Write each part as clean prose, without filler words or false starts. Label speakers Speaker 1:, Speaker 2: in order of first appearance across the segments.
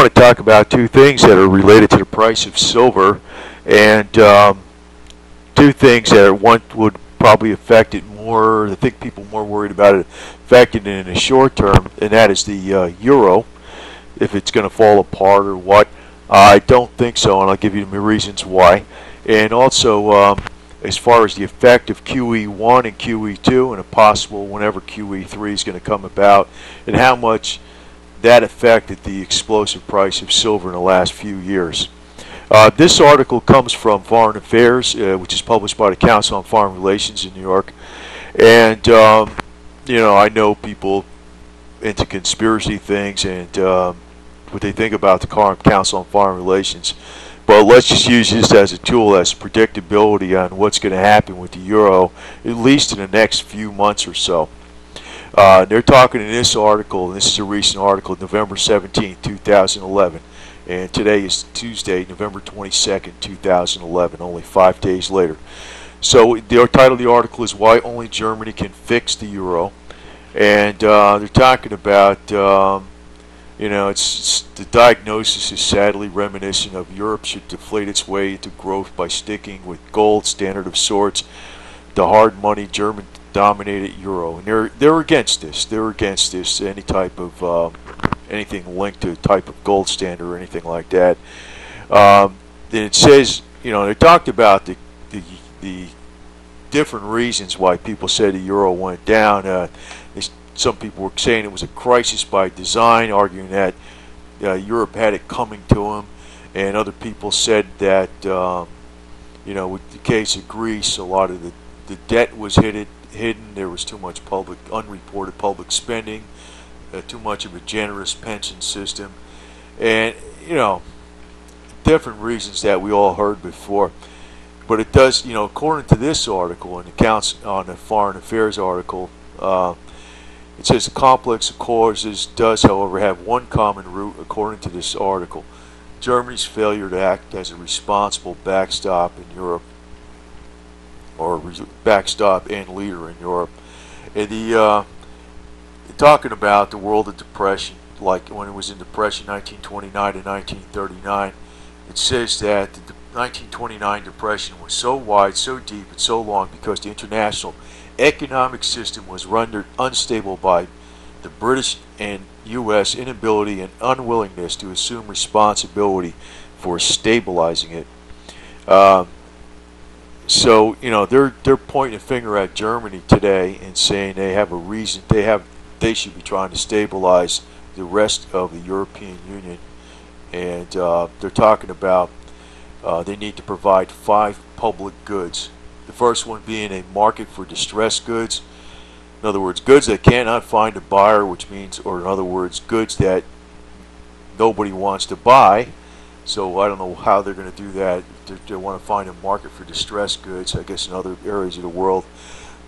Speaker 1: want to talk about two things that are related to the price of silver, and two things that one would probably affect it more. I think people are more worried about it affecting it in the short term, and that is the euro, if it's going to fall apart or what. I don't think so, and I'll give you the reasons why. And also, as far as the effect of QE1 and QE2 and a possible whenever QE3 is going to come about, and how much that affected the explosive price of silver in the last few years. This article comes from Foreign Affairs, which is published by the Council on Foreign Relations in New York. And, you know, I know people into conspiracy things and what they think about the Council on Foreign Relations. But let's just use this as a tool, as predictability on what's going to happen with the euro, at least in the next few months or so. They're talking in this article, and this is a recent article, November 17, 2011. And today is Tuesday, November 22nd, 2011, only 5 days later. So the title of the article is Why Only Germany Can Fix the Euro. And they're talking about, you know, the diagnosis is sadly reminiscent of Europe should deflate its way into growth by sticking with gold standard of sorts, the hard money German-dominated euro. And they're against this. They're against this, any type of anything linked to a type of gold standard or anything like that. Then it says, you know, they talked about the different reasons why people said the euro went down. Some people were saying it was a crisis by design, arguing that Europe had it coming to them, and other people said that, you know, with the case of Greece, a lot of the debt was hidden. There was too much unreported public spending, too much of a generous pension system, and, you know, different reasons that we all heard before. But it does, you know, according to this article and accounts on the Foreign Affairs article, it says the complex of causes does, however, have one common root, according to this article: Germany's failure to act as a responsible backstop in Europe, or backstop and leader in Europe. And talking about the world of depression, like when it was in depression 1929 to 1939, it says that the 1929 depression was so wide, so deep, and so long because the international economic system was rendered unstable by the British and U.S. inability and unwillingness to assume responsibility for stabilizing it. So, you know, they're pointing a finger at Germany today and saying they have a reason. They should be trying to stabilize the rest of the European Union, and they're talking about they need to provide 5 public goods. The first one being a market for distressed goods. In other words, goods that cannot find a buyer, which means, or in other words, goods that nobody wants to buy. So I don't know how they're going to do that. They want to find a market for distressed goods, I guess, in other areas of the world.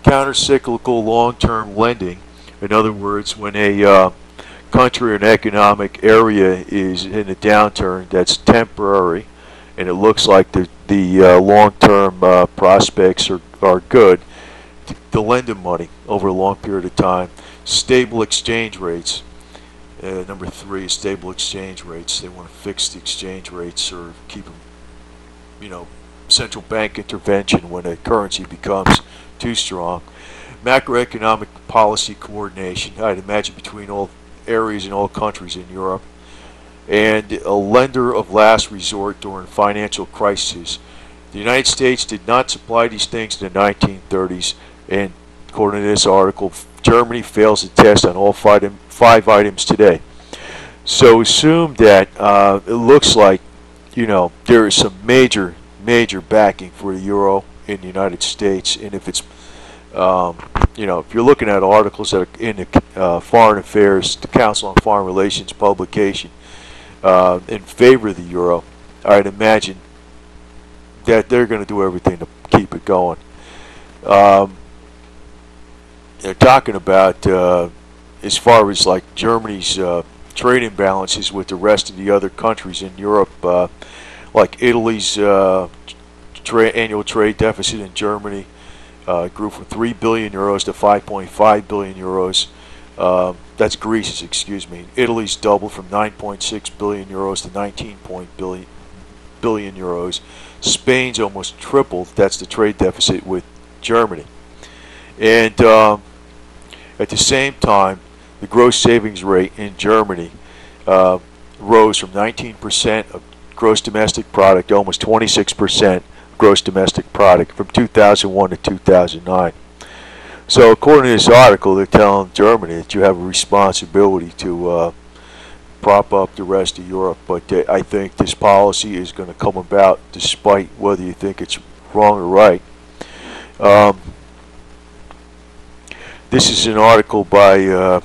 Speaker 1: Counter-cyclical long-term lending. In other words, when a country or an economic area is in a downturn that's temporary, and it looks like the long-term prospects are good, to lend them money over a long period of time. Stable exchange rates. Number 3 is stable exchange rates. They want to fix the exchange rates or keep them, you know, central bank intervention when a currency becomes too strong. Macroeconomic policy coordination, I'd imagine, between all areas in all countries in Europe. And a lender of last resort during financial crises. The United States did not supply these things in the 1930s, and according to this article, Germany fails the test on all 5 items today. So assume that it looks like, you know, there is some major backing for the euro in the United States, and if it's, you know, if you're looking at articles that are in the Foreign Affairs, the Council on Foreign Relations publication, in favor of the euro, I'd imagine that they're going to do everything to keep it going. They're talking about as far as like Germany's trade imbalances with the rest of the other countries in Europe, like Italy's annual trade deficit in Germany grew from 3 billion euros to 5.5 billion euros. That's Greece's, excuse me. Italy's doubled from 9.6 billion euros to 19 billion euros. Spain's almost tripled. That's the trade deficit with Germany. And at the same time, the gross savings rate in Germany rose from 19% of gross domestic product to almost 26% gross domestic product from 2001 to 2009. So according to this article, they're telling Germany that you have a responsibility to prop up the rest of Europe. But I think this policy is going to come about despite whether you think it's wrong or right. This is an article by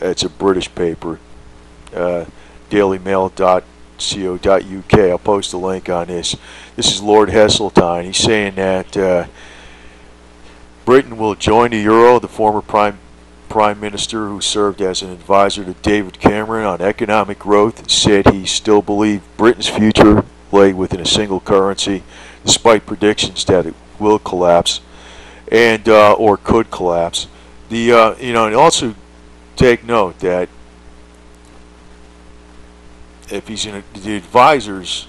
Speaker 1: it's a British paper, dailymail.co.uk. I'll post a link on this. This is Lord Heseltine. He's saying that Britain will join the euro. The former prime minister, who served as an advisor to David Cameron on economic growth, said he still believed Britain's future lay within a single currency, despite predictions that it will collapse and or could collapse. And also take note that if he's in the advisors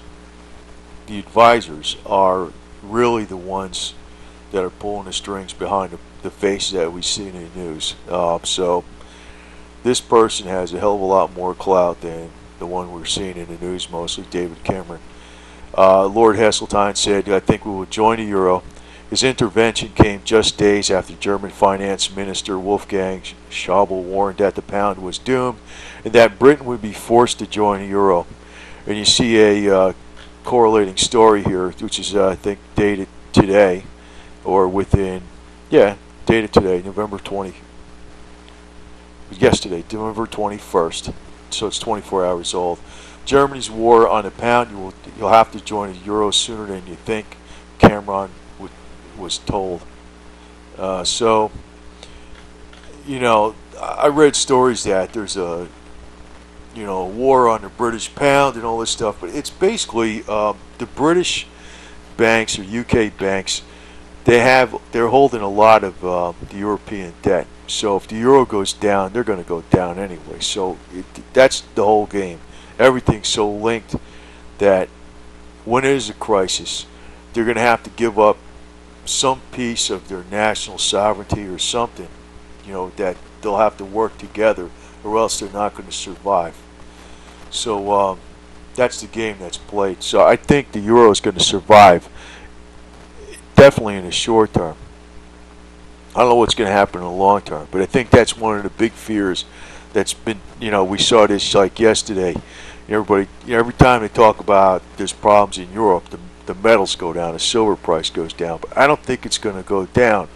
Speaker 1: are really the ones that are pulling the strings behind the faces that we see in the news. So this person has a hell of a lot more clout than the one we're seeing in the news, mostly David Cameron. Lord Heseltine said, "I think we will join the euro." His intervention came just days after German Finance Minister Wolfgang Schäuble warned that the pound was doomed and that Britain would be forced to join the euro. And you see a correlating story here, which is, I think, dated today, or dated today, November 21st, so it's 24 hours old. Germany's war on the pound, you'll have to join the euro sooner than you think, Cameron was told. I read stories that there's a war on the British pound and all this stuff, but it's basically the British banks or UK banks, they're holding a lot of the European debt. So if the euro goes down, they're going to go down anyway. So that's the whole game. Everything's so linked that when there is a crisis, they're going to have to give up some piece of their national sovereignty or something, that they'll have to work together, or else they're not going to survive. So that's the game that's played. So I think the euro is going to survive, definitely in the short term. I don't know what's going to happen in the long term, but I think that's one of the big fears that's been, we saw this like yesterday. Everybody, every time they talk about there's problems in Europe, the metals go down, the silver price goes down, but I don't think it's going to go down.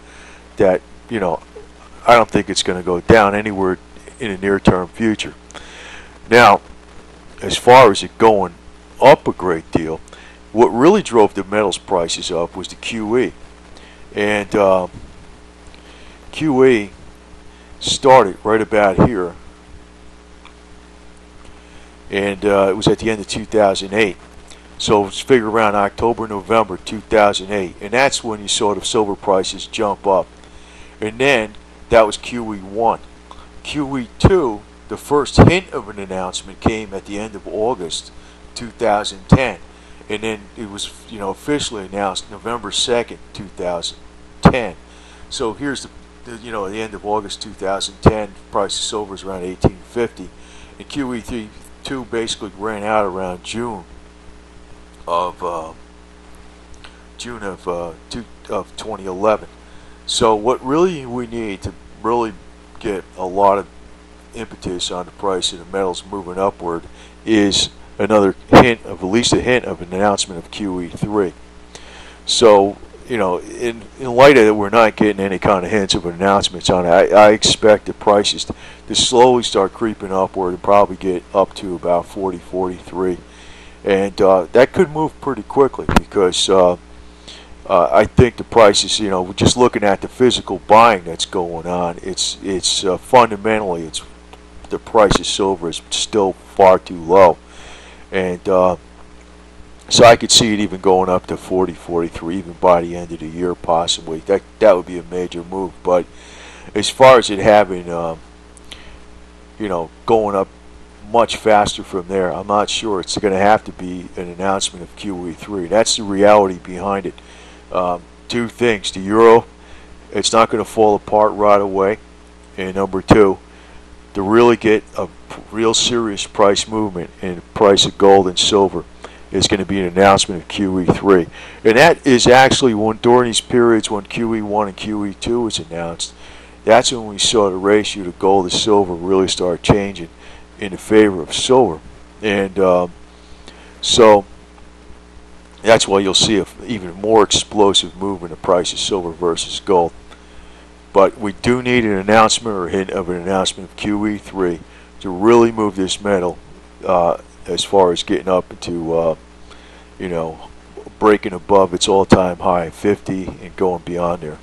Speaker 1: I don't think it's going to go down anywhere in the near-term future. Now, as far as it going up a great deal, what really drove the metals prices up was the QE, and QE started right about here, and it was at the end of 2008. So let's figure around October, November 2008, and that's when you saw the silver prices jump up. And then that was QE1. QE2, the first hint of an announcement came at the end of August 2010, and then it was officially announced November 2nd, 2010. So here's the end of August 2010, price of silver is around 1850, and QE2 basically ran out around June of 2011. So what really we need to really get a lot of impetus on the price of the metals moving upward is another hint of, at least a hint of, an announcement of QE3. So in light of that, we're not getting any kind of hints of announcements on it. I expect the prices to slowly start creeping upward and probably get up to about 40, 43. And that could move pretty quickly because I think the prices, just looking at the physical buying that's going on, it's fundamentally, the price of silver is still far too low. And So I could see it even going up to 40, 43, even by the end of the year possibly. That would be a major move. But as far as it having, going up much faster from there, I'm not sure. It's going to have to be an announcement of QE3. That's the reality behind it. Two things: the euro, it's not going to fall apart right away, and number two, to really get a real serious price movement in the price of gold and silver, is going to be an announcement of QE3. And that is actually during these periods when QE1 and QE2 was announced, that's when we saw the ratio to gold to silver really start changing in the favor of silver. And so that's why you'll see an even more explosive movement in the price of silver versus gold. But we do need an announcement or a hint of an announcement of QE3 to really move this metal as far as getting up into, breaking above its all-time high, 50, and going beyond there.